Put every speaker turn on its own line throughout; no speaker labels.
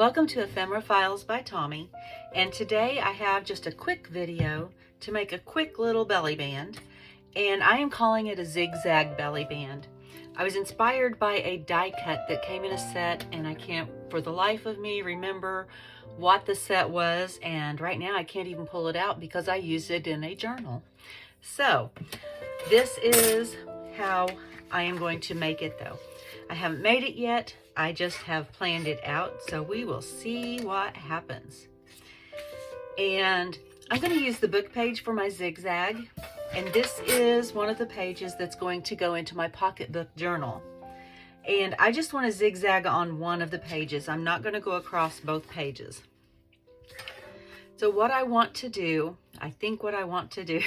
Welcome to Ephemera Files by Tommy, and today I have just a quick video to make a quick little belly band, and I am calling it a Zig Zag Belly Band. I was inspired by a die cut that came in a set, and I can't for the life of me remember what the set was, and right now I can't even pull it out because I used it in a journal. So this is how I am going to make it though. I haven't made it yet, I just have planned it out, so we will see what happens. And I'm going to use the book page for my zigzag, and this is one of the pages that's going to go into my pocketbook journal. And I just want to zigzag on one of the pages. I'm not going to go across both pages. So what I want to do, I think what I want to do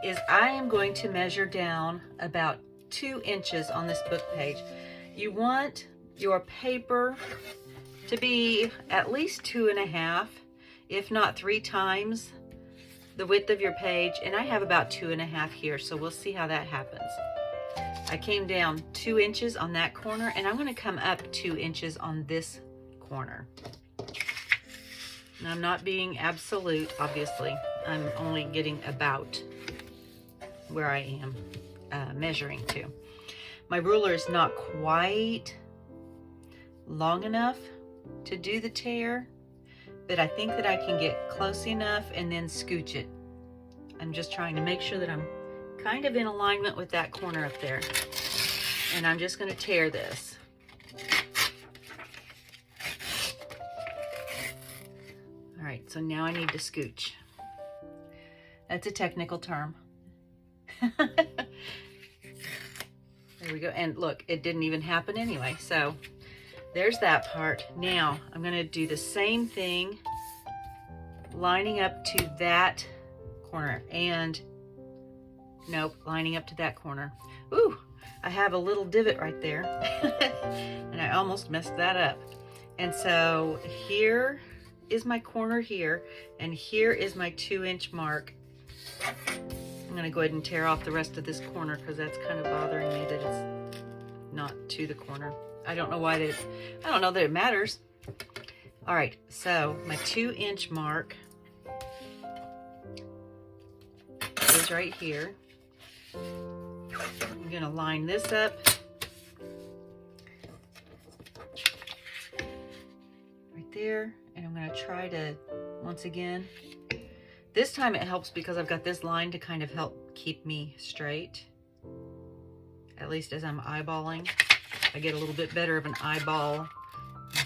is I am going to measure down about 2 inches on this book page. You want your paper to be at least 2.5, if not 3 times the width of your page, and I have about 2.5 here, so we'll see how that happens. I came down 2 inches on that corner, and I'm going to come up 2 inches on this corner. And I'm not being absolute, obviously. I'm only getting about where I am measuring to. My ruler is not quite long enough to do the tear, but I think that I can get close enough and then scooch it. I'm just trying to make sure that I'm kind of in alignment with that corner up there. And I'm just going to tear this. All right, so now I need to scooch. That's a technical term. There we go. And look, it didn't even happen anyway. So there's that part. Now I'm going to do the same thing, lining up to that corner, and nope, lining up to that corner. Ooh, I have a little divot right there and I almost messed that up. And so here is my corner here, and here is my 2-inch mark. I'm going to go ahead and tear off the rest of this corner because that's kind of bothering me that it's not to the corner. I don't know why that, I don't know that it matters. All right, so my 2-inch mark is right here. I'm going to line this up right there, and I'm going to try to, once again, this time it helps because I've got this line to kind of help keep me straight, at least as I'm eyeballing. I get a little bit better of an eyeball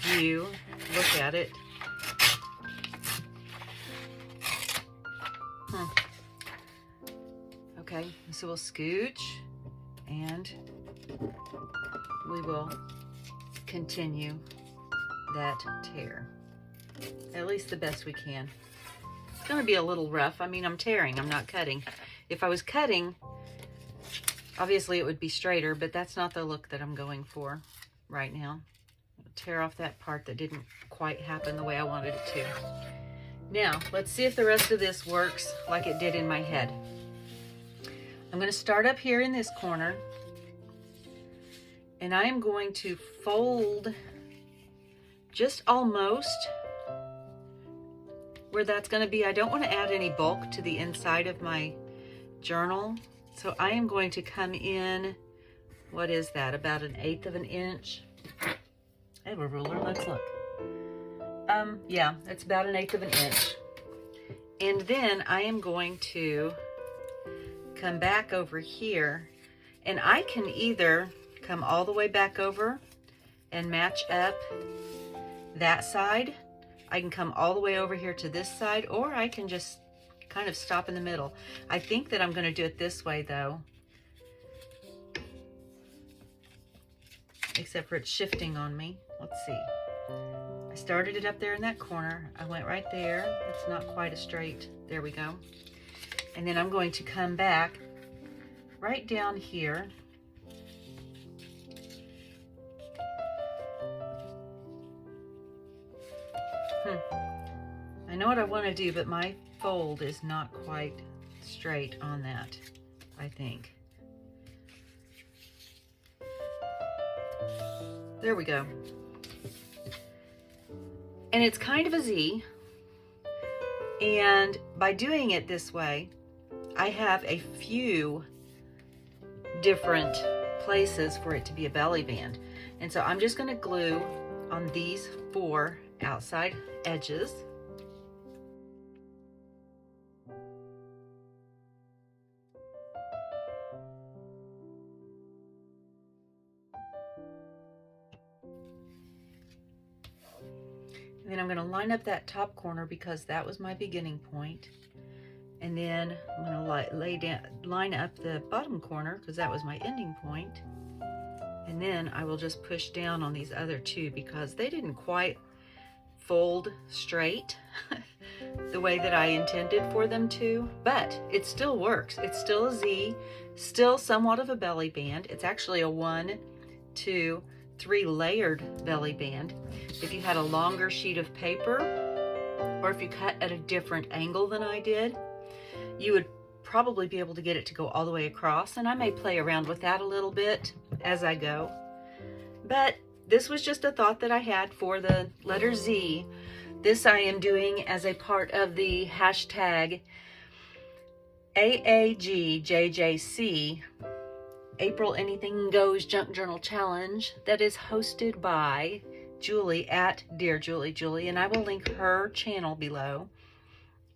view. Look at it. Okay, so we'll scooch and we will continue that tear, at least the best we can. It's going to be a little rough. I mean, I'm tearing, I'm not cutting. If I was cutting, obviously it would be straighter, but that's not the look that I'm going for right now. I'll tear off that part that didn't quite happen the way I wanted it to. Now, let's see if the rest of this works like it did in my head. I'm going to start up here in this corner, and I am going to fold just almost where that's going to be. I don't want to add any bulk to the inside of my journal, so I am going to come in, what is that, about 1/8 of an inch. I have a ruler, let's look. Yeah, it's about 1/8 of an inch. And then I am going to come back over here, and I can either come all the way back over and match up that side. I can come all the way over here to this side, or I can just kind of stop in the middle. I think that I'm going to do it this way though, except for it's shifting on me. Let's see. I started it up there in that corner. I went right there. It's not quite a straight. There we go. And then I'm going to come back right down here. I know what I want to do, but my fold is not quite straight on that, I think. There we go. And it's kind of a Z. And by doing it this way, I have a few different places for it to be a belly band. And so I'm just going to glue on these 4 outside edges. And then I'm going to line up that top corner because that was my beginning point. And then I'm going to line up the bottom corner because that was my ending point. And then I will just push down on these other 2 because they didn't quite fold straight the way that I intended for them to, but it still works. It's still a Z, still somewhat of a belly band. It's actually a 1, 2, 3 layered belly band. If you had a longer sheet of paper, or if you cut at a different angle than I did, you would probably be able to get it to go all the way across, and I may play around with that a little bit as I go. But this was just a thought that I had for the letter Z. This I am doing as a part of the hashtag AAGJJC April Anything Goes Junk Journal Challenge that is hosted by Julie at Dear Julie Julie, and I will link her channel below.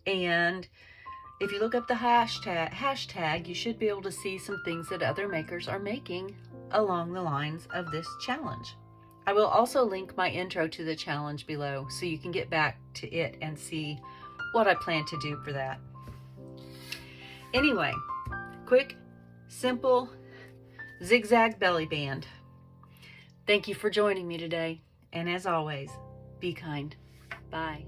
And if you look up the hashtag, you should be able to see some things that other makers are making along the lines of this challenge. I will also link my intro to the challenge below so you can get back to it and see what I plan to do for that. Anyway, quick, simple zigzag belly band. Thank you for joining me today. And as always, be kind. Bye.